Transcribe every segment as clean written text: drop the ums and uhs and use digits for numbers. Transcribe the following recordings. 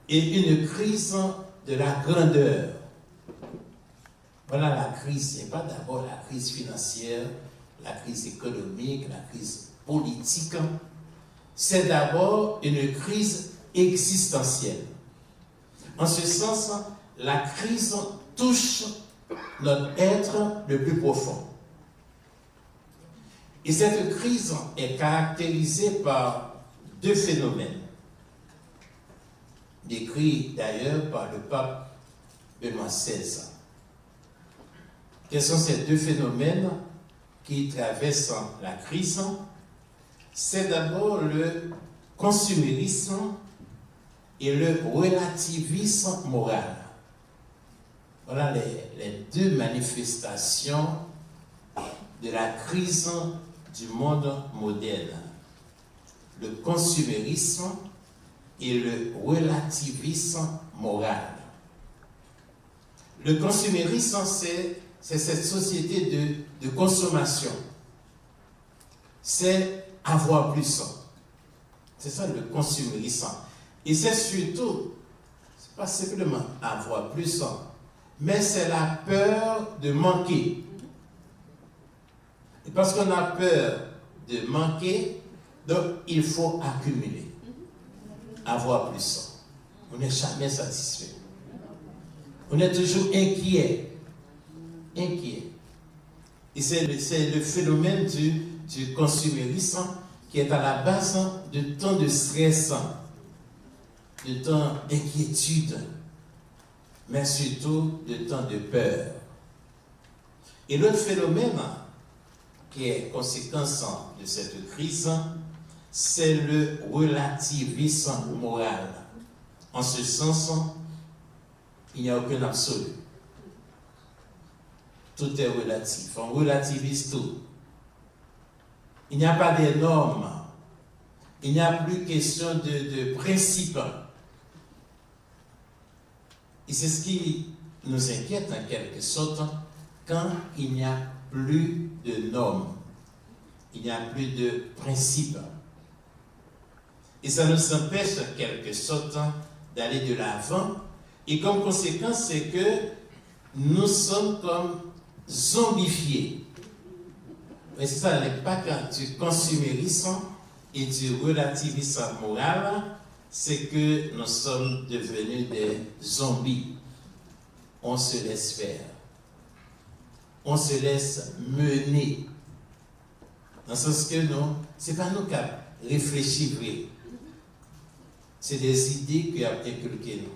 et une crise de la grandeur. Voilà la crise, ce n'est pas d'abord la crise financière, la crise économique, la crise politique. C'est d'abord une crise existentielle. En ce sens, la crise touche notre être le plus profond. Et cette crise est caractérisée par deux phénomènes, décrits d'ailleurs par le pape Benoît XVI. Quels sont ces deux phénomènes qui traversent la crise? C'est d'abord le consumérisme et le relativisme moral. Voilà les deux manifestations de la crise du monde moderne. Le consumérisme et le relativisme moral. Le consumérisme, c'est cette société de consommation. C'est avoir plus. C'est ça le consumérisme. Et c'est surtout, c'est pas simplement avoir plus, mais c'est la peur de manquer. Et parce qu'on a peur de manquer, donc il faut accumuler. Avoir plus. On n'est jamais satisfait. On est toujours inquiet. Inquiet. Et c'est le phénomène du consumérisme qui est à la base de tant de stress, de tant d'inquiétude, mais surtout de tant de peur. Et l'autre phénomène qui est conséquence de cette crise, c'est le relativisme moral. En ce sens, il n'y a aucun absolu. Tout est relatif. On relativise tout. Il n'y a pas de normes. Il n'y a plus question de principes. Et c'est ce qui nous inquiète en quelque sorte quand il n'y a plus de normes. Il n'y a plus de principes. Et ça nous empêche en quelque sorte d'aller de l'avant. Et comme conséquence, c'est que nous sommes comme zombifiés. Mais c'est ça l'impact du consumérisme et du relativisme moral, c'est que nous sommes devenus des zombies. On se laisse faire. On se laisse mener. Dans ce sens que non, ce n'est pas nous qui avons réfléchi vrai. C'est des idées qui ont inculqué nous.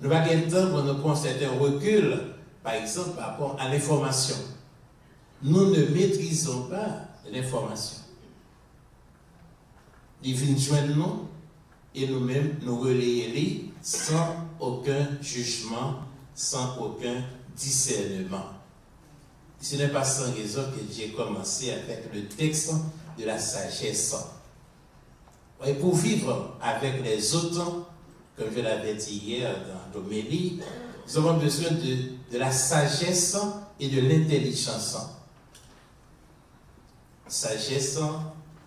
Nous n'avons pas le temps pour nous constater un recul, par exemple, par rapport à l'information. Nous ne maîtrisons pas l'information. Ils viennent joindre nous et nous-mêmes nous relayer sans aucun jugement, sans aucun discernement. Ce n'est pas sans raison que j'ai commencé avec le texte de la sagesse. Et pour vivre avec les autres, comme je l'avais dit hier dans l'homélie, nous avons besoin de la sagesse et de l'intelligence. Sagesse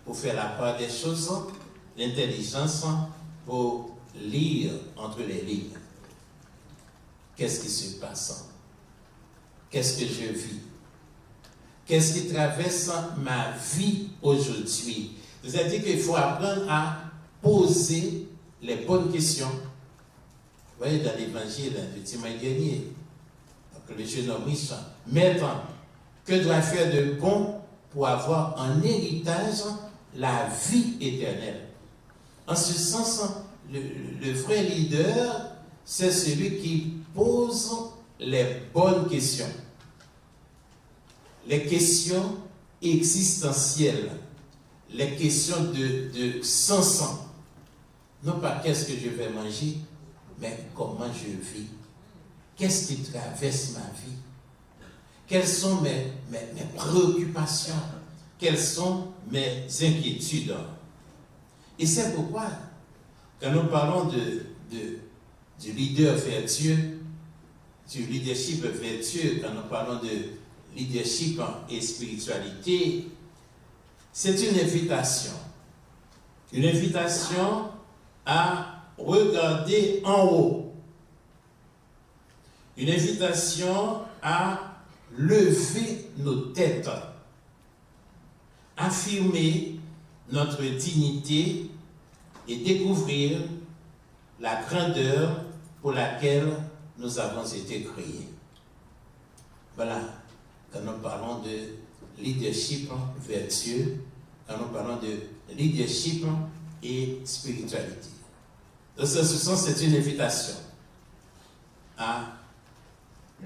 pour faire la part des choses, l'intelligence pour lire entre les lignes. Qu'est-ce qui se passe? Qu'est-ce que je vis? Qu'est-ce qui traverse ma vie aujourd'hui? Vous avez dit qu'il faut apprendre à poser les bonnes questions. Vous voyez dans l'évangile de dimanche dernier, le jeune homme riche, maître, que dois-je faire de bon pour avoir en héritage la vie éternelle? En ce sens, le vrai leader, c'est celui qui pose les bonnes questions. Les questions existentielles, les questions de sens. Non pas qu'est-ce que je vais manger, mais comment je vis. Qu'est-ce qui traverse ma vie? Quelles sont mes préoccupations? Quelles sont mes inquiétudes? Et c'est pourquoi, quand nous parlons du leader vertueux, du leadership vertueux, quand nous parlons de leadership et spiritualité, c'est une invitation à regarder en haut. Une invitation à lever nos têtes, affirmer notre dignité et découvrir la grandeur pour laquelle nous avons été créés. Voilà, quand nous parlons de leadership vertueux, quand nous parlons de leadership et spiritualité. Donc, c'est une invitation à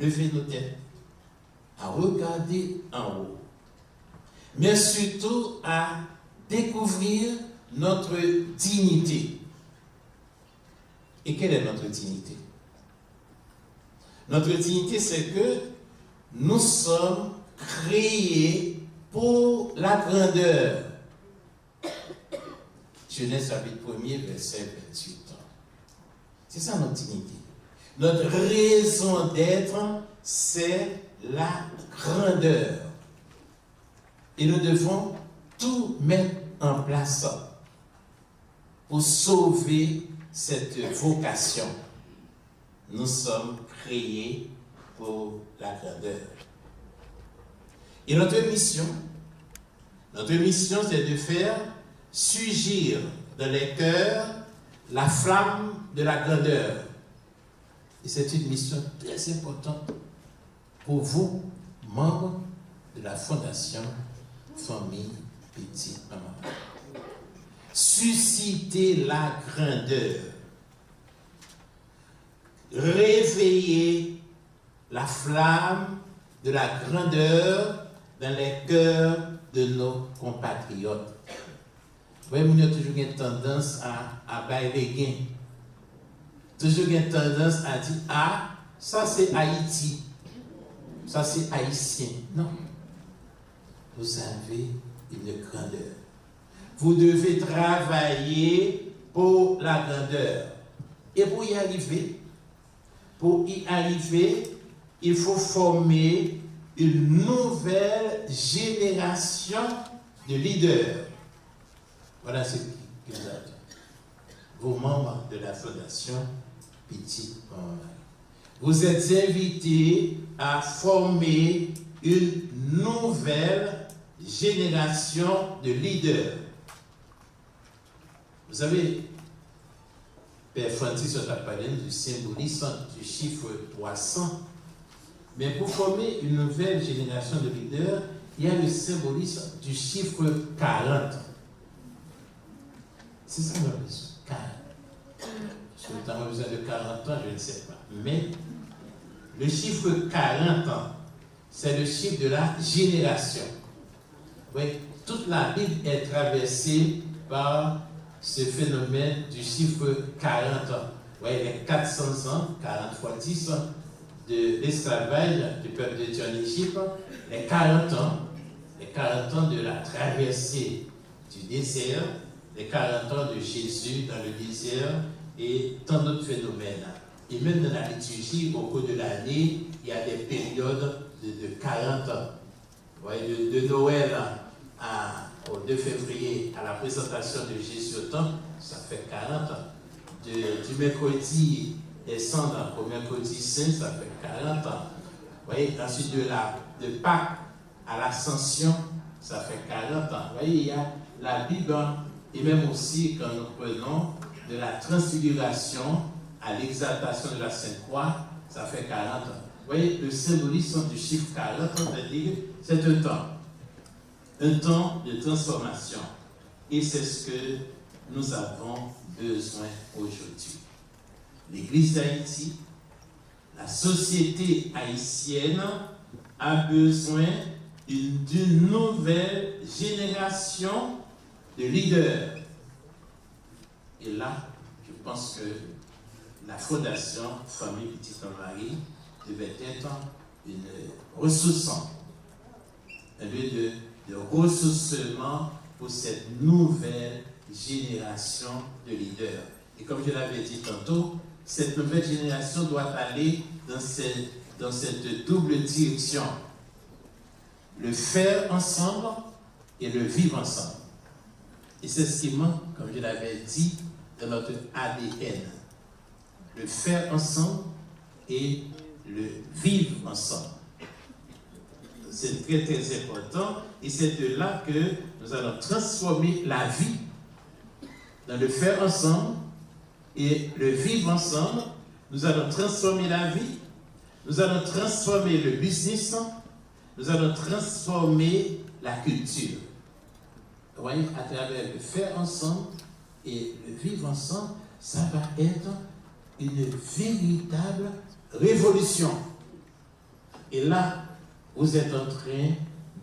lever nos têtes, à regarder en haut, mais surtout à découvrir notre dignité. Et quelle est notre dignité? Notre dignité, c'est que nous sommes créés pour la grandeur. Genèse chapitre 1er, verset 28. C'est ça notre dignité. Notre raison d'être, c'est la grandeur. Et nous devons tout mettre en place pour sauver cette vocation. Nous sommes créés pour la grandeur. Et notre mission, c'est de faire surgir dans les cœurs la flamme de la grandeur. Et c'est une mission très importante pour vous, membres de la Fondation Famille Petite Maman. Susciter la grandeur. Réveiller la flamme de la grandeur dans les cœurs de nos compatriotes. Vous voyez, nous avons toujours une tendance à bailler gain. Toujours une tendance à dire, ah, ça c'est Haïti, ça c'est haïtien. Non. Vous avez une grandeur. Vous devez travailler pour la grandeur. Et pour y arriver, il faut former une nouvelle génération de leaders. Voilà ce qu'il nous a dit. Vos membres de la Fondation Petite Maman. Vous êtes invités à former une nouvelle génération de leaders. Vous savez, Père Francis a parlé du symbolisme du chiffre 300. Mais pour former une nouvelle génération de leaders, il y a le symbolisme du chiffre 40. C'est ça notre besoin, 40. Est-ce que nous avons besoin de 40 ans? Je ne sais pas. Mais le chiffre 40 ans, c'est le chiffre de la génération. Oui, toute la Bible est traversée par ce phénomène du chiffre 40 ans. Oui, les 400 ans, 40 fois 10 ans de l'esclavage du peuple de Dieu en Égypte, les 40 ans de la traversée du désert, les 40 ans de Jésus dans le désert et tant d'autres phénomènes. Et même dans la liturgie, au cours de l'année, il y a des périodes de 40 ans. Vous voyez, de Noël au 2 février à la présentation de Jésus au temple, ça fait 40 ans. Du mercredi descendre au mercredi saint, ça fait 40 ans. Vous voyez, ensuite de Pâques à l'Ascension, ça fait 40 ans. Vous voyez, il y a la Bible, et même aussi quand nous prenons de la transfiguration à l'exaltation de la Sainte Croix, ça fait 40 ans. Vous voyez, le symbolisme du chiffre 40, c'est-à-dire, c'est un temps de transformation. Et c'est ce que nous avons besoin aujourd'hui. L'Église d'Haïti, la société haïtienne a besoin d'une nouvelle génération de leaders. Et là, je pense que la Fondation Famille Petite Maman devait être une ressourçante, un lieu de ressourcement pour cette nouvelle génération de leaders. Et comme je l'avais dit tantôt, cette nouvelle génération doit aller dans cette double direction. Le faire ensemble et le vivre ensemble. Et c'est ce qui manque, comme je l'avais dit, dans notre ADN. Le faire ensemble et le vivre ensemble. C'est très très important et c'est de là que nous allons transformer la vie dans le faire ensemble et le vivre ensemble. Nous allons transformer la vie, nous allons transformer le business, nous allons transformer la culture. Vous voyez, à travers le faire ensemble et le vivre ensemble, ça va être une véritable révolution. Et là, vous êtes en train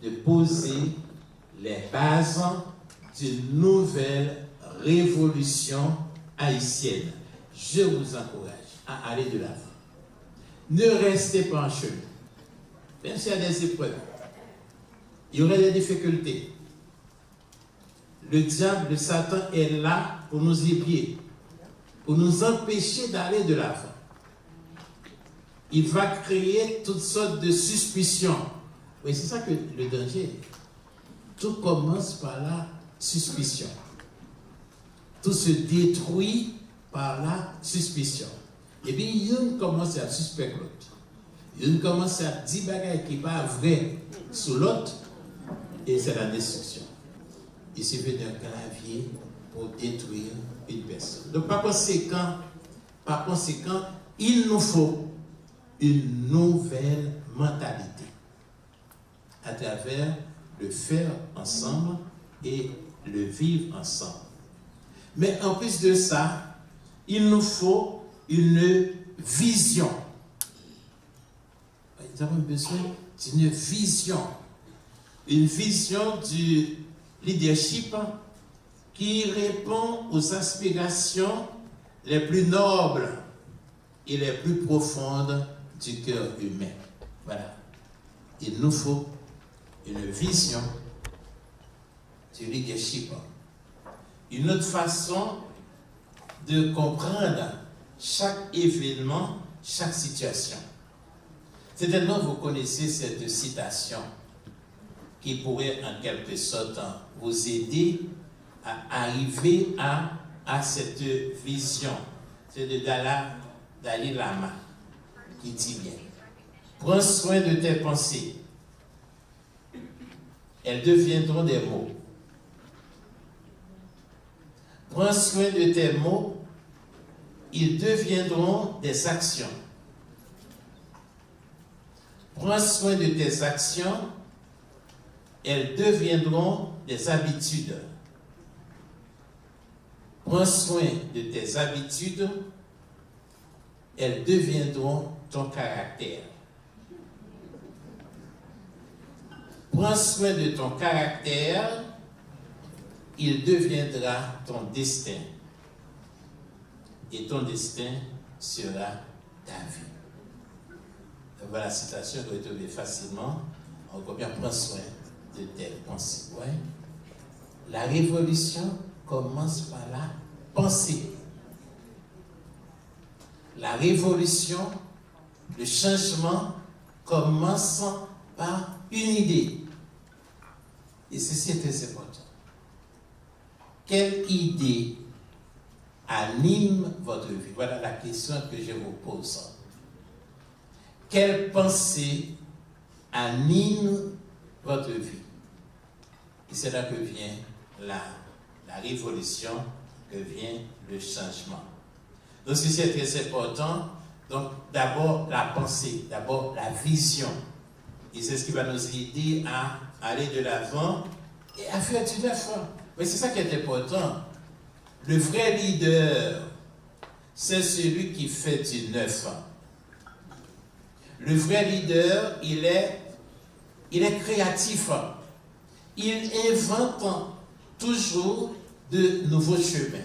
de poser les bases d'une nouvelle révolution haïtienne. Je vous encourage à aller de l'avant. Ne restez pas en chemin. Même s'il y a des épreuves, il y aurait des difficultés. Le diable, le Satan est là pour nous épier, pour nous empêcher d'aller de l'avant. Il va créer toutes sortes de suspicions. Oui, c'est ça que le danger. Tout commence par la suspicion. Tout se détruit par la suspicion. Et bien, il commence à suspecter l'autre. Il commence à dire bagaille qui n'est pas vrai sur l'autre, et c'est la destruction. Il suffit d'un clavier pour détruire une personne. Donc, par conséquent, il nous faut une nouvelle mentalité à travers le faire ensemble et le vivre ensemble. Mais en plus de ça, il nous faut une vision. Nous avons besoin d'une vision. Une vision du leadership qui répond aux aspirations les plus nobles et les plus profondes du cœur humain. Voilà. Il nous faut une vision du leadership. Une autre façon de comprendre chaque événement, chaque situation. Certainement, vous connaissez cette citation qui pourrait en quelque sorte vous aider à arriver à cette vision. C'est de Dalai Lama qui dit bien: prends soin de tes pensées, elles deviendront des mots. Prends soin de tes mots, ils deviendront des actions. Prends soin de tes actions, elles deviendront des habitudes. Prends soin de tes habitudes, elles deviendront ton caractère. Prends soin de ton caractère, il deviendra ton destin. Et ton destin sera ta vie. Donc voilà la citation que vous retrouvez facilement. On peut bien prendre soin de tes pensées. Ouais. La révolution commence par la pensée. La révolution, le changement commence par une idée. Et ceci est très important. Quelle idée anime votre vie? Voilà la question que je vous pose. Quelle pensée anime votre vie? Et c'est là que vient la révolution, que vient le changement. Donc, ceci est très important. Donc, d'abord la pensée, d'abord la vision. Et c'est ce qui va nous aider à aller de l'avant et à faire du neuf. Mais c'est ça qui est important. Le vrai leader, c'est celui qui fait du neuf. Le vrai leader, il est créatif. Il invente toujours de nouveaux chemins.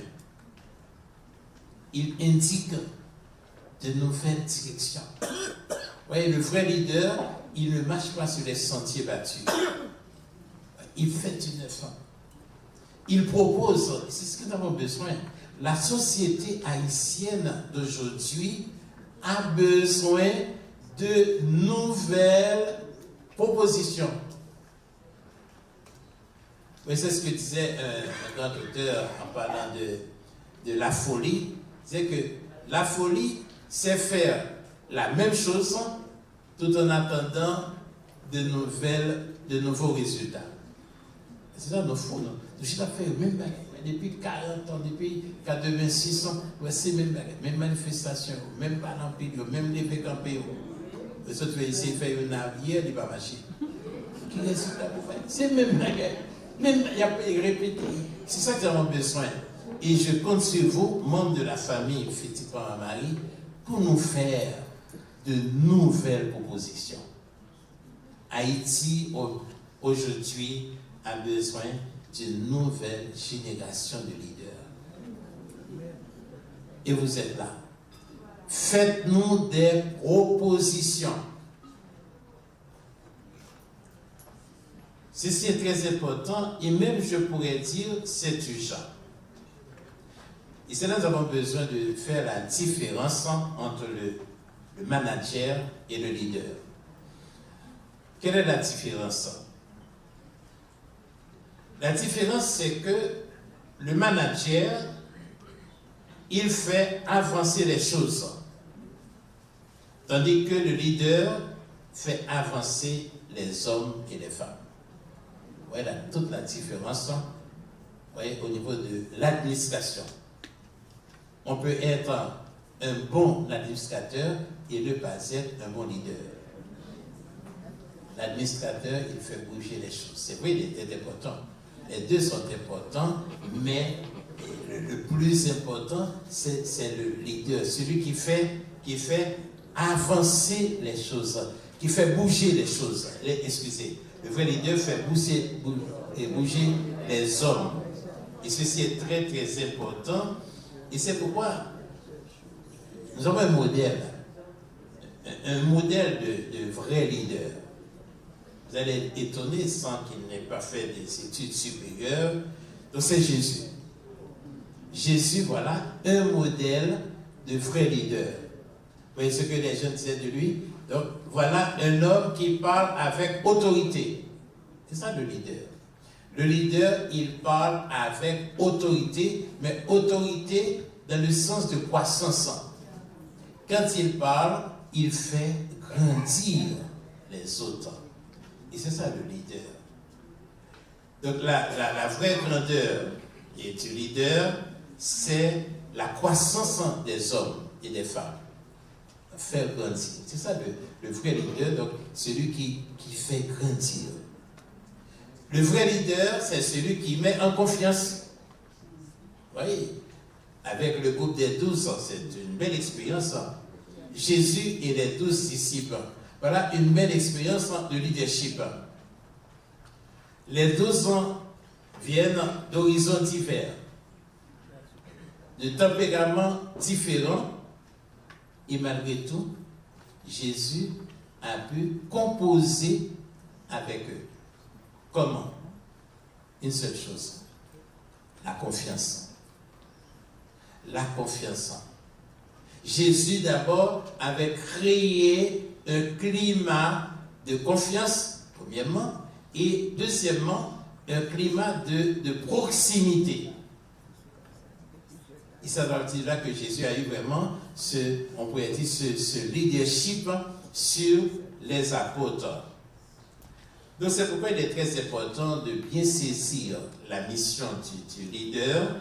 Il indique de nouvelles directions. Vous voyez, le vrai leader, il ne marche pas sur les sentiers battus. Il fait du neuf. Il propose, c'est ce que nous avons besoin. La société haïtienne d'aujourd'hui a besoin de nouvelles propositions. Oui, c'est ce que disait un grand auteur en parlant de la folie, c'est que la folie, c'est faire la même chose tout en attendant de nouveaux résultats. C'est ça, nos fous, non? Nous avons fait le même bagage. Depuis 40 ans, depuis 86 ans, c'est le même bagage, même manifestation, même palampide, même levé campé. Les autres ici faire une avière, il va marcher. Qui résultat pour faire? C'est le même bagage. Même, il y a répété. C'est ça que nous avons besoin. Et je compte sur vous, membres de la famille Petit Papa Marie, pour nous faire de nouvelles propositions. Haïti, aujourd'hui, a besoin d'une nouvelle génération de leaders. Et vous êtes là. Faites-nous des propositions. Ceci est très important et même, je pourrais dire, c'est urgent. Et c'est là que nous avons besoin de faire la différence entre le manager et le leader. Quelle est la différence? La différence, c'est que le manager, il fait avancer les choses, tandis que le leader fait avancer les hommes et les femmes. Voilà toute la différence, voyez, au niveau de l'administration. On peut être un bon administrateur et ne pas être un bon leader. L'administrateur, il fait bouger les choses. C'est vrai, il est important. Les deux sont importants, mais le plus important, c'est le leader, celui qui fait avancer les choses, qui fait bouger les choses. Excusez, le vrai leader fait bouger les hommes. Et ceci est très, très important. Et c'est pourquoi nous avons un modèle de vrai leader. Vous allez être étonné sans qu'il n'ait pas fait des études supérieures. Donc c'est Jésus. Jésus, voilà, un modèle de vrai leader. Vous voyez ce que les jeunes disaient de lui? Donc voilà un homme qui parle avec autorité. C'est ça le leader. Le leader, il parle avec autorité, mais autorité dans le sens de croissance. Quand il parle, il fait grandir les autres. Et c'est ça le leader. Donc la vraie grandeur du leader, c'est la croissance des hommes et des femmes. Faire grandir. C'est ça le vrai leader, donc celui qui fait grandir. Le vrai leader, c'est celui qui met en confiance. Vous voyez, avec le groupe des 12, c'est une belle expérience. Jésus et les 12 disciples. Voilà une belle expérience de leadership. Les 12 viennent d'horizons divers, de tempéraments différents, et malgré tout, Jésus a pu composer avec eux. Comment? Une seule chose, la confiance. La confiance. Jésus d'abord avait créé un climat de confiance, premièrement, et deuxièmement, un climat de proximité. Et c'est à partir de là que Jésus a eu vraiment on pourrait dire, ce leadership sur les apôtres. Donc c'est pourquoi il est très important de bien saisir la mission du leader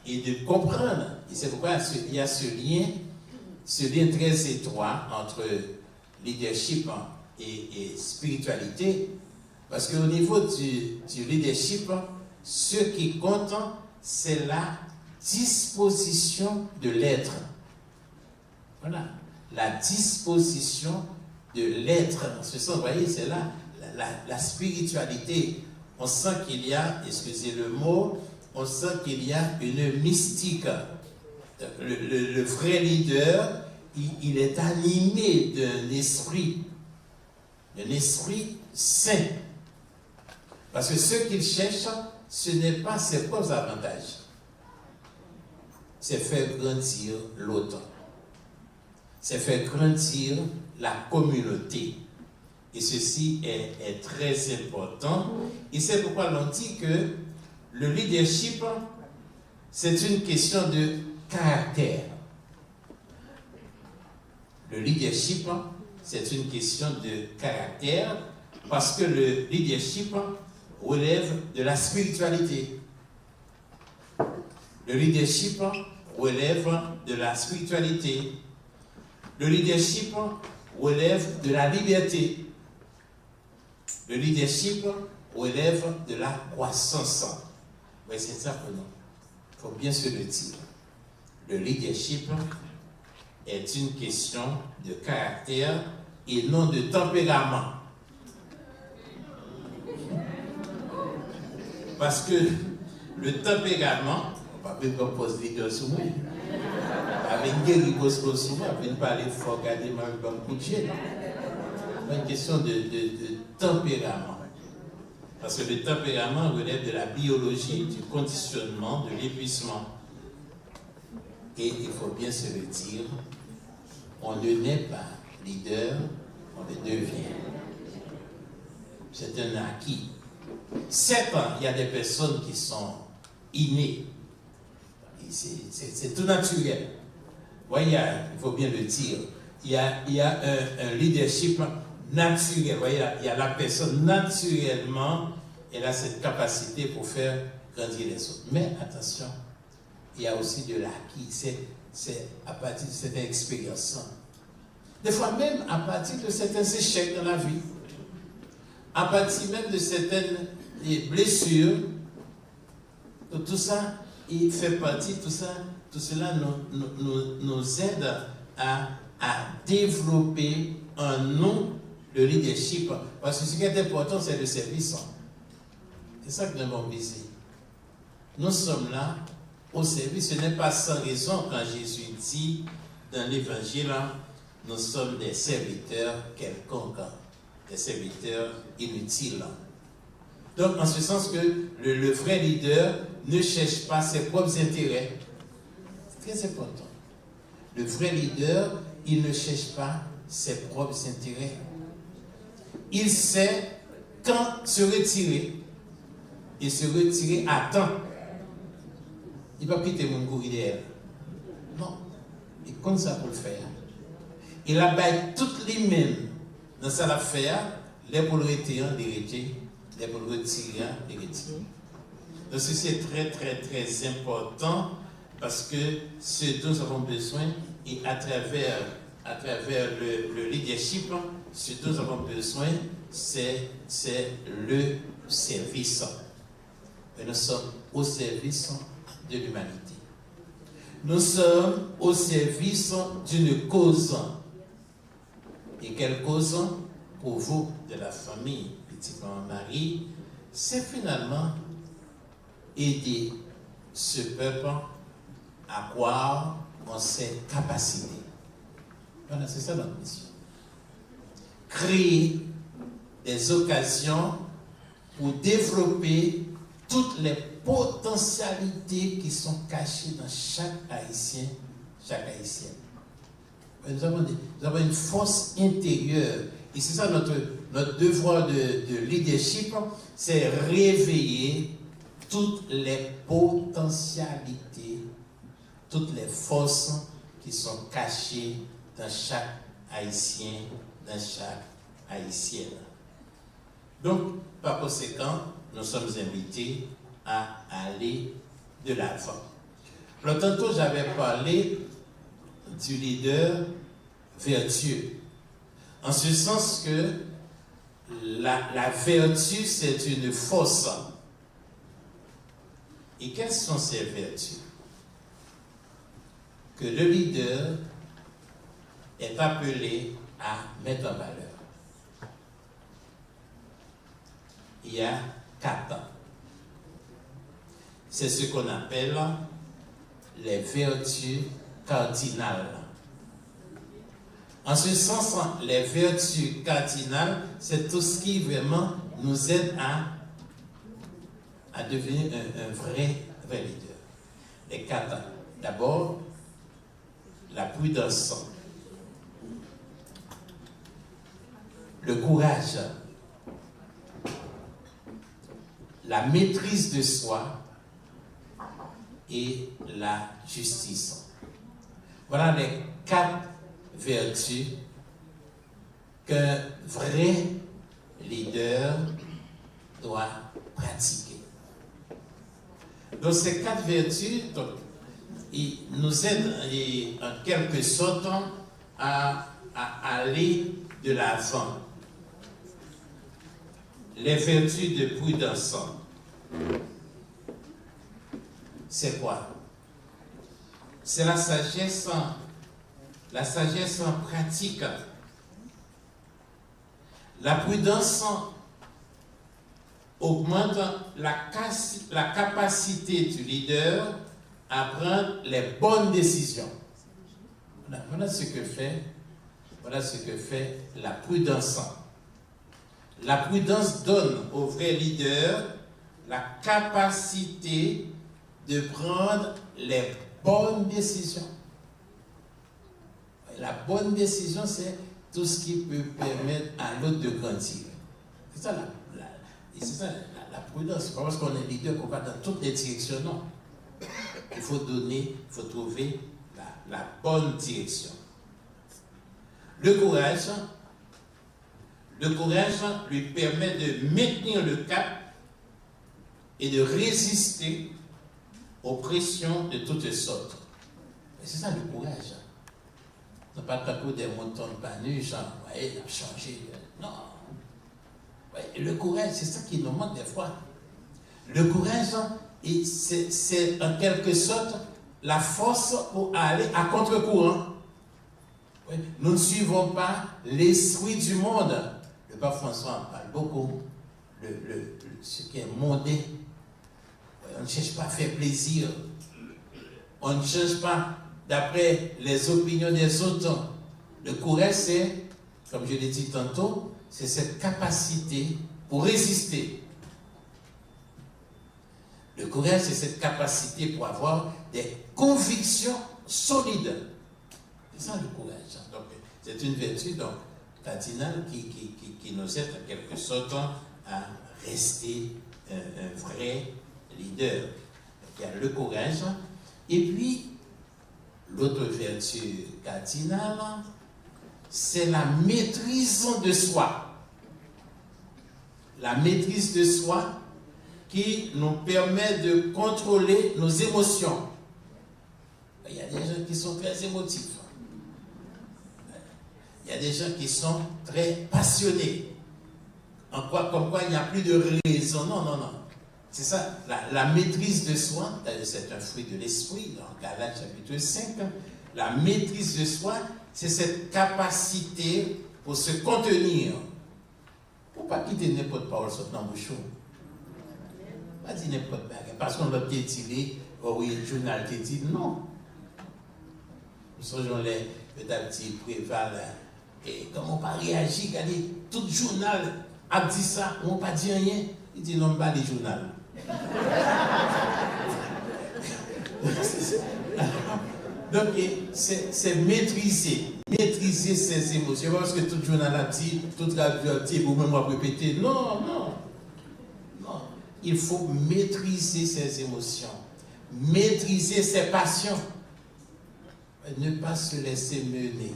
et de comprendre. Et c'est pourquoi il y a ce lien très étroit entre leadership et spiritualité. Parce qu'au niveau du leadership, ce qui compte, c'est la disposition de l'être. Voilà, la disposition de l'être. Vous voyez, c'est là la spiritualité. On sent qu'il y a, excusez le mot, on sent qu'il y a une mystique. Le vrai leader, il est animé d'un esprit saint. Parce que ce qu'il cherche, ce n'est pas ses propres avantages. C'est faire grandir l'autre. C'est faire grandir la communauté. Et ceci est très important. Et c'est pourquoi l'on dit que le leadership c'est une question de caractère. Le leadership, c'est une question de caractère parce que le leadership relève de la spiritualité. Le leadership relève de la spiritualité. Le leadership relève de la liberté. Le leadership relève de la croissance. Oui, c'est ça que non. Il faut bien se le dire. Le leadership est une question de caractère et non de tempérament. Parce que le tempérament, on va pas poser leader sur moi. Avec une guerre qui pose sur moi, on ne pas aller fort garder ma coup de chien. C'est une question de tempérament. Parce que le tempérament relève de la biologie, du conditionnement, de l'épuisement. Et il faut bien se le dire, on ne naît pas leader, on le devient. C'est un acquis. Certes, il y a des personnes qui sont innées. C'est tout naturel. Voyez, il faut bien le dire. Il y a un leadership naturel. Voyez, il y a la personne naturellement, elle a cette capacité pour faire grandir les autres. Mais attention, il y a aussi de l'acquis. C'est à partir de cette expérience. Des fois même à partir de certains échecs dans la vie, à partir même de certaines blessures, tout ça, il fait partie, tout cela nous aide à développer en nous le leadership. Parce que ce qui est important, c'est le service. C'est ça que nous avons visé. Nous sommes là au service. Ce n'est pas sans raison quand Jésus dit dans l'évangile, nous sommes des serviteurs quelconques, des serviteurs inutiles. Donc, en ce sens que le vrai leader ne cherche pas ses propres intérêts. C'est très important. Le vrai leader, il ne cherche pas ses propres intérêts. Il sait quand se retirer. Et se retirer à temps. Il ne va pas quitter mon courir derrière. Non. Il compte ça pour le faire. Il a baillé toutes les mêmes dans sa affaire, les pour le retirer, les pour le retirer, les retirer. Donc ceci est très, très, très important parce que ce dont nous avons besoin, et à travers le leadership, ce dont nous avons besoin, c'est le service. Et nous sommes au service de l'humanité. Nous sommes au service d'une cause. Et quelle cause? Pour vous, de la famille Petit Marie, c'est finalement aider ce peuple à croire en ses capacités. Voilà, c'est ça notre mission. Créer des occasions pour développer toutes les potentialités qui sont cachées dans chaque Haïtien, chaque Haïtienne. Nous avons une force intérieure. Et c'est ça notre devoir de leadership, c'est réveiller toutes les potentialités, toutes les forces qui sont cachées dans chaque Haïtien, dans chaque Haïtienne. Donc, par conséquent, nous sommes invités à aller de l'avant. Alors, tantôt, j'avais parlé du leader vertueux. En ce sens que la vertu, c'est une force. Et quelles sont ces vertus? Que le leader est appelé à mettre en valeur. Il y a 4 ans. C'est ce qu'on appelle les vertus cardinales. En ce sens, les vertus cardinales, c'est tout ce qui vraiment nous aide à devenir un vrai leader. Les 4 ans. D'abord, la prudence, le courage, la maîtrise de soi et la justice. Voilà les 4 vertus qu'un vrai leader doit pratiquer. Donc ces 4 vertus, ils nous aident en quelque sorte à aller de l'avant. Les vertus de prudence, c'est quoi? C'est la sagesse pratique. La prudence augmente la capacité du leader à prendre les bonnes décisions. Voilà ce que fait la prudence. La prudence donne au vrai leader la capacité de prendre les bonnes décisions. La bonne décision, c'est tout ce qui peut permettre à l'autre de grandir. C'est ça la prudence. C'est pas parce qu'on est leader qu'on va dans toutes les directions, non. Il faut trouver la bonne direction. Le courage lui permet de maintenir le cap et de résister aux pressions de toutes sortes. C'est ça le courage. Ce n'est pas le des montants de panus, genre, ouais, il a changé. Non. Ouais, le courage, c'est ça qui nous manque des fois. Le courage, c'est en quelque sorte la force pour aller à contre-courant. Ouais, nous ne suivons pas l'esprit du monde. Le pape François en parle beaucoup. Ce qui est mondain. Ouais, on ne cherche pas à faire plaisir. On ne cherche pas d'après les opinions des autres. Le courage, c'est, comme je l'ai dit tantôt, c'est cette capacité pour résister. Le courage, c'est cette capacité pour avoir des convictions solides. C'est ça le courage. Donc, c'est une vertu cardinale qui nous aide en quelque sorte à rester un vrai leader. Donc, il y a le courage. Et puis, l'autre vertu cardinale, c'est la maîtrise de soi. La maîtrise de soi qui nous permet de contrôler nos émotions. Il y a des gens qui sont très émotifs. Il y a des gens qui sont très passionnés. Comme quoi il n'y a plus de raison. Non. C'est ça, la maîtrise de soi, c'est un fruit de l'esprit, dans Galates chapitre 5. La maîtrise de soi, c'est cette capacité pour se contenir. Pour ne pas quitter n'importe parole sur dans bouchon. Pas dire n'importe quoi. Parce qu'on l'a tiré, oh oui, le journal te dit non. Nous sommes petit préval. Et comment on pas réagir, regardez, tout journal a dit ça, on n'a pas dit rien. Il dit non, pas les journaux. Donc, c'est maîtriser ses émotions. Parce que tout journal a dit, tout radio a dit, vous même répéter. Non. Il faut maîtriser ses émotions, maîtriser ses passions, ne pas se laisser mener.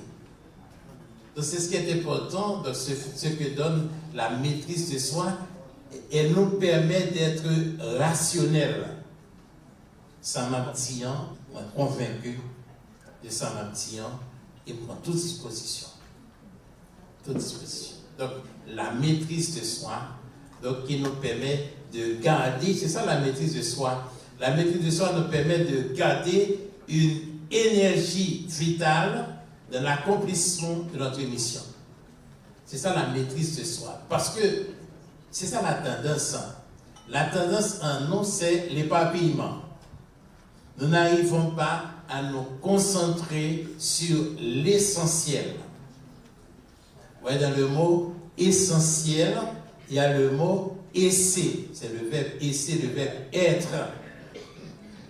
Donc, c'est ce qui est important, donc ce que donne la maîtrise de soi. Elle nous permet d'être rationnels. Saint Martillon, convaincu de Saint Martillon, et prend toute disposition. Donc, la maîtrise de soi, donc, qui nous permet de garder, c'est ça la maîtrise de soi. La maîtrise de soi nous permet de garder une énergie vitale dans l'accomplissement de notre mission. C'est ça la maîtrise de soi. Parce que c'est ça la tendance. La tendance en nous, c'est l'éparpillement. Nous n'arrivons pas à nous concentrer sur l'essentiel. Vous voyez, dans le mot essentiel, il y a le mot essayer. C'est le verbe essayer, le verbe être.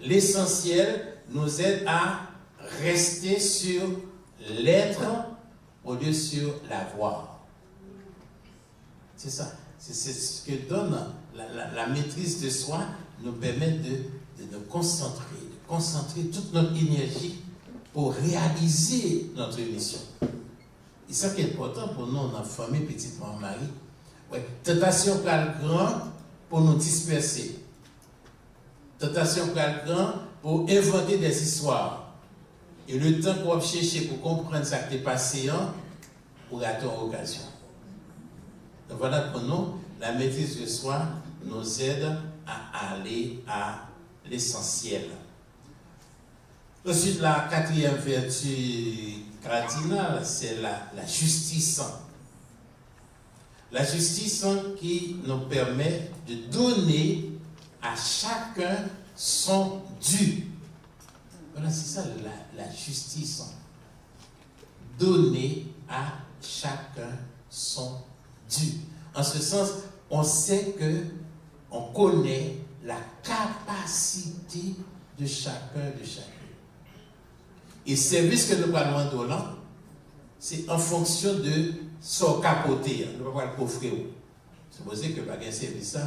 L'essentiel nous aide à rester sur l'être au lieu sur l'avoir. C'est ça. C'est ce que donne la maîtrise de soi, nous permet de nous concentrer toute notre énergie pour réaliser notre mission. Et ça qui est important pour nous, dans la famille Petite Marie. Ouais. Tentation grand pour nous disperser. Tentation grand pour inventer des histoires. Et le temps qu'on va chercher pour comprendre ce qui est passé, pour rater une occasion. Donc voilà pour nous, la maîtrise de soi nous aide à aller à l'essentiel. Ensuite, la quatrième vertu cardinale, c'est la justice. La justice qui nous permet de donner à chacun son dû. Voilà, c'est ça la justice. Donner à chacun son dû. En ce sens, on sait que on connaît la capacité de chacun de chacun. Et le service que nous parlons de là, c'est en fonction de son capoté. Nous ne pouvons pas le coffrer. C'est supposé que pas un service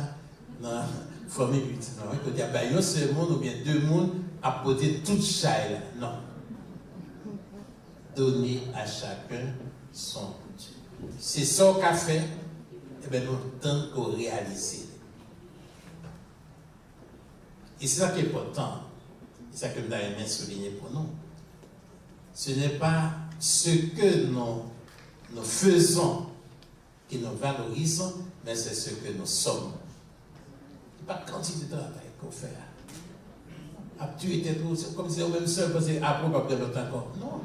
dans la famille petite. Il y a un seul monde ou bien deux mondes à poter toute chaîne. Non. Donner à chacun son Dieu. C'est ça qu'a fait, et bien nous tentons qu'on réalise. Et c'est ça qui est important. C'est ça que nous avons souligné pour nous. Ce n'est pas ce que nous faisons qui nous valorise, mais c'est ce que nous sommes. Ce n'est pas la quantité de travail qu'on fait. Tu étais tout, c'est comme si on même seul, parce que après, pas de l'autre encore. Non.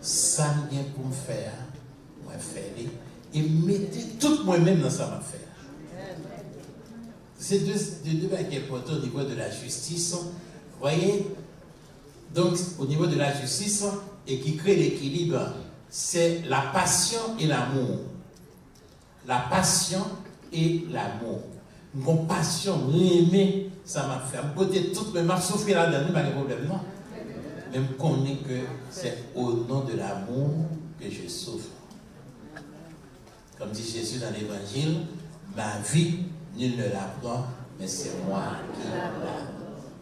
Ça vient pour me faire, moi faire, et mettez tout moi-même dans ça m'a faire. C'est deux bails qui est important au niveau de la justice. Vous voyez, donc au niveau de la justice, et qui crée l'équilibre, c'est la passion et l'amour. La passion et l'amour. Mon passion, m'aimer, ça m'a fait. Côté tout, mais m'a souffert là-dedans, pas de problème, non. Même qu'on est que c'est au nom de l'amour que je souffre. Comme dit Jésus dans l'évangile, ma vie, nul ne la prend, mais c'est moi qui la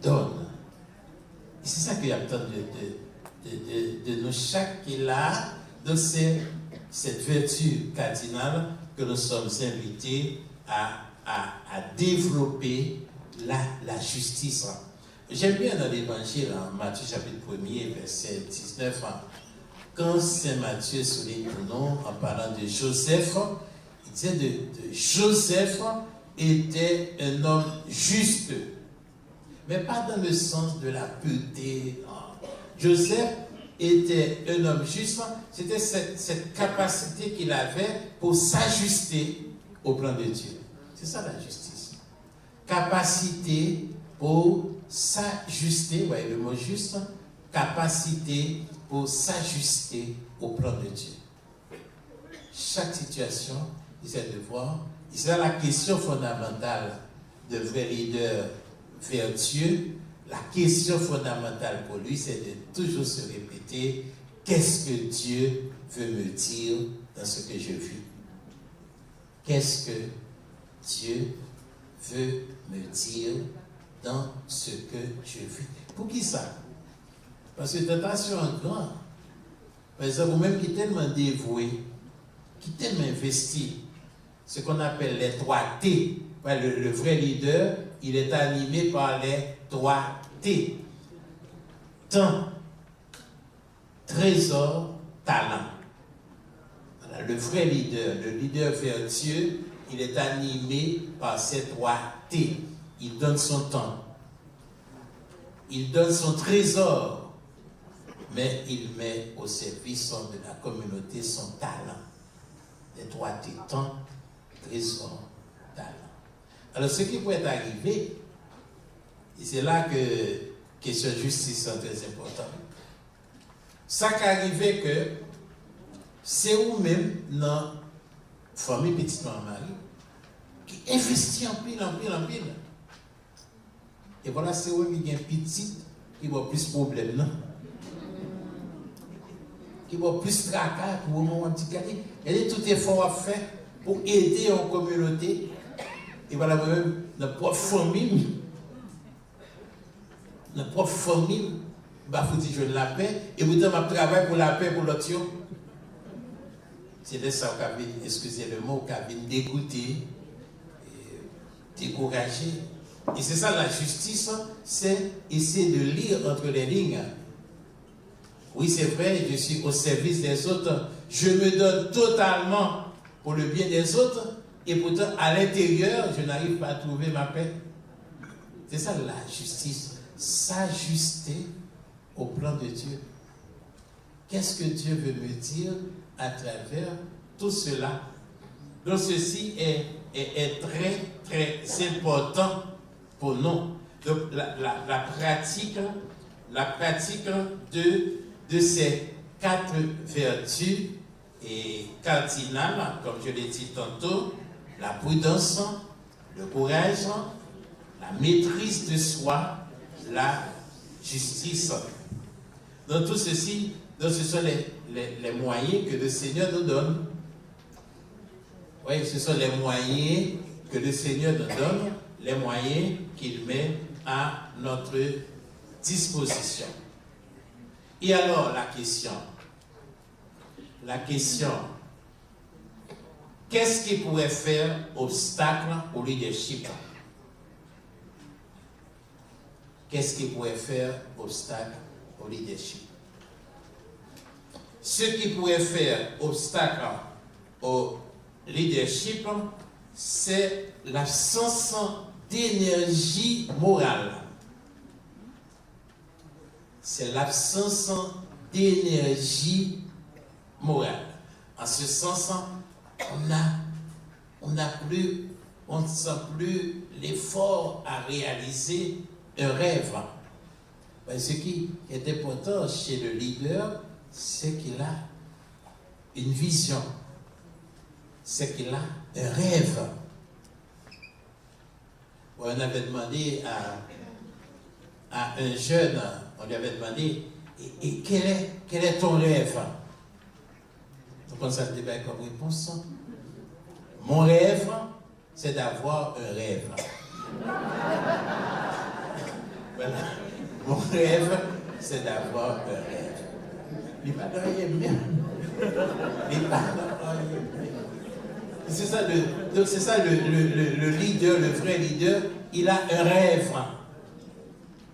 donne. Et c'est ça qu'il y a besoin de nous chaque qui est là. Donc c'est cette vertu cardinale que nous sommes invités à développer la justice. J'aime bien dans l'évangile, en Matthieu chapitre 1er, verset 19, quand Saint Matthieu souligne le nom en parlant de Joseph, il disait de Joseph était un homme juste, mais pas dans le sens de la pureté. Joseph était un homme juste, c'était cette capacité qu'il avait pour s'ajuster au plan de Dieu. C'est ça la justice. Capacité pour s'ajuster, vous voyez le mot juste, capacité pour s'ajuster au plan de Dieu. Chaque situation, il essaie de voir, c'est la question fondamentale de vrai leader vertueux. La question fondamentale pour lui, c'est de toujours se répéter, qu'est-ce que Dieu veut me dire dans ce que je vis? Qu'est-ce que Dieu veut me dire dans ce que je vis? Pour qui ça? Parce que tentation est grande. Par exemple, vous-même qui est tellement dévoué, qui est tellement investi, ce qu'on appelle les 3 T. Le vrai leader, il est animé par les 3 T. Temps, trésor, talent. Voilà, le vrai leader, le leader vertueux, il est animé par ces 3 T. Il donne son temps. Il donne son trésor. Mais il met au service de la communauté son talent. Les 3 T, temps, trésor, talent. Alors, ce qui pourrait arriver, et c'est là que question de justice est très importante. Ça qui arrive que c'est vous-même dans la famille Petite Marie qui investit en pile. Et voilà, c'est vous-même qui est petit, qui voit plus de problèmes, non? Qui voit plus de tracas, pour un petit cadet. Et tout effort à faire pour aider en communauté. Et voilà, même notre propre famille, bah, faut dire je la paix, et vous dites, je travaille pour la paix pour l'autre. C'est de ça qu'on vient, excusez le mot, qu'on vient dégoûter, décourager. Et c'est ça la justice, c'est essayer de lire entre les lignes. Oui, c'est vrai, je suis au service des autres, je me donne totalement pour le bien des autres, et pourtant, à l'intérieur, je n'arrive pas à trouver ma paix. C'est ça la justice, s'ajuster au plan de Dieu. Qu'est-ce que Dieu veut me dire à travers tout cela? Donc ceci est très, très important pour nous. Donc la pratique de ces 4 vertus et cardinales, comme je l'ai dit tantôt, la prudence, le courage, la maîtrise de soi, la justice. Donc tout ceci, donc ce sont les moyens que le Seigneur nous donne. Oui, ce sont les moyens que le Seigneur nous donne, les moyens qu'il met à notre disposition. Et alors la question, qu'est-ce qui pourrait faire obstacle au leadership? Qu'est-ce qui pourrait faire obstacle au leadership? Ce qui pourrait faire obstacle au leadership, c'est l'absence d'énergie morale. C'est l'absence d'énergie morale. En ce sens, on ne sent plus l'effort à réaliser un rêve. Ce qui est important chez le leader, c'est qu'il a une vision, c'est qu'il a un rêve. On avait demandé à un jeune, on lui avait demandé, et quel est ton rêve? Donc on s'est dit comme réponse, mon rêve, c'est d'avoir un rêve. Voilà. Mon rêve, c'est d'avoir un rêve. Les parents aiment bien. Les parents aiment bien. C'est ça, le leader, le vrai leader, il a un rêve.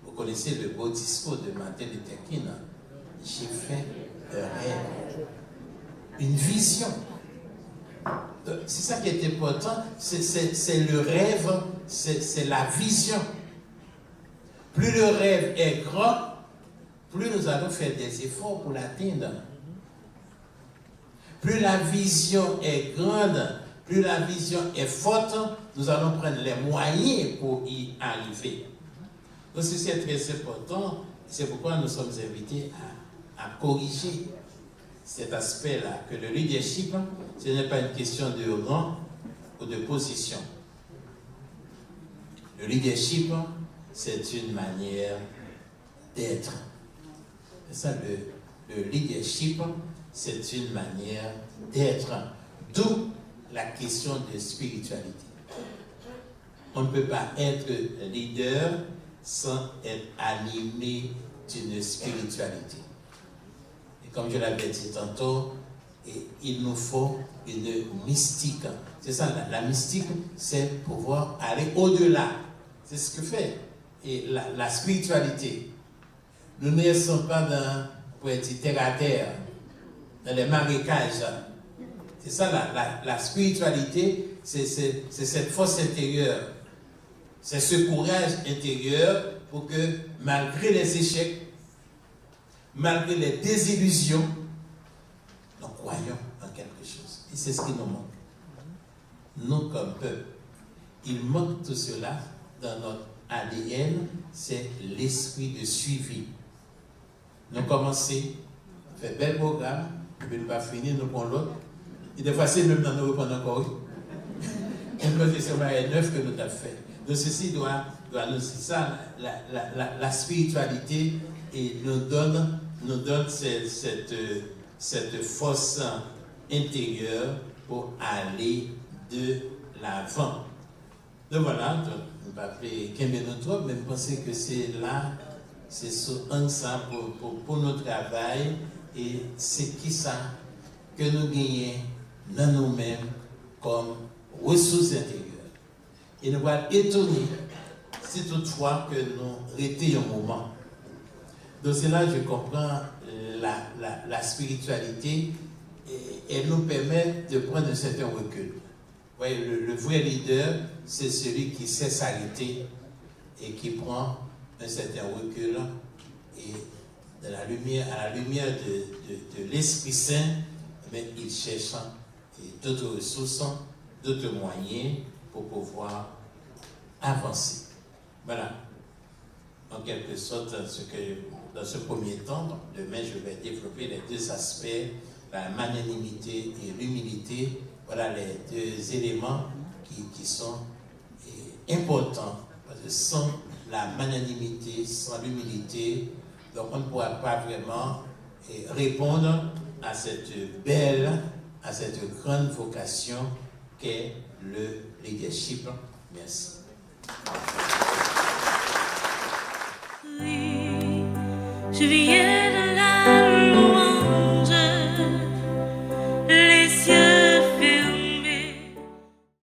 Vous connaissez le beau discours de Martin Luther King. J'ai fait un rêve. Une vision. C'est ça qui est important. C'est le rêve, c'est la vision. Plus le rêve est grand, plus nous allons faire des efforts pour l'atteindre. Plus la vision est grande, plus la vision est forte, nous allons prendre les moyens pour y arriver. Donc ceci est très important, c'est pourquoi nous sommes invités à corriger cet aspect-là, que le leadership, ce n'est pas une question de rang ou de position. Le leadership, c'est une manière d'être. C'est ça, le leadership, c'est une manière d'être. D'où la question de spiritualité. On ne peut pas être leader sans être animé d'une spiritualité. Et comme je l'avais dit tantôt, il nous faut une mystique. C'est ça, la mystique, c'est pouvoir aller au-delà. C'est ce que fait et la spiritualité. Nous ne sommes pas dans, pour être terre à terre, dans les marécages. C'est ça, la spiritualité, c'est cette force intérieure. C'est ce courage intérieur pour que, malgré les échecs, malgré les désillusions, nous croyons en quelque chose. Et c'est ce qui nous manque. Nous, comme peuple, il manque tout cela dans notre ADN, c'est l'esprit de suivi. Nous commençons, on fait un bel programme, puis nous ne pas finir, nous prenons l'autre. Et des fois, c'est même dans nous reprendre encore. Et nous c'est un neuf que nous avons fait. Donc ceci doit nous, c'est ça, la spiritualité, et nous donne cette force intérieure pour aller de l'avant. Donc voilà, on va appeler Kembenotop, mais je pense que c'est là, c'est ça pour notre travail, et c'est qui ça que nous gagnons dans nous-mêmes comme ressources intérieures. Et nous allons étonner si toutefois que nous arrêtons un moment. Donc c'est là que je comprends la spiritualité, et elle nous permet de prendre un certain recul. Vous voyez, le vrai leader, c'est celui qui sait s'arrêter et qui prend un certain recul, et à la lumière de l'Esprit Saint, mais il cherche d'autres ressources, d'autres moyens pour pouvoir avancer. Voilà, en quelque sorte, dans ce premier temps. Donc, demain, je vais développer les deux aspects, la magnanimité et l'humilité. Voilà les deux éléments qui sont importants. Parce que sans la magnanimité, sans l'humilité, donc on ne pourra pas vraiment répondre à cette belle, à cette grande vocation qu'est le leadership. Merci. Je viens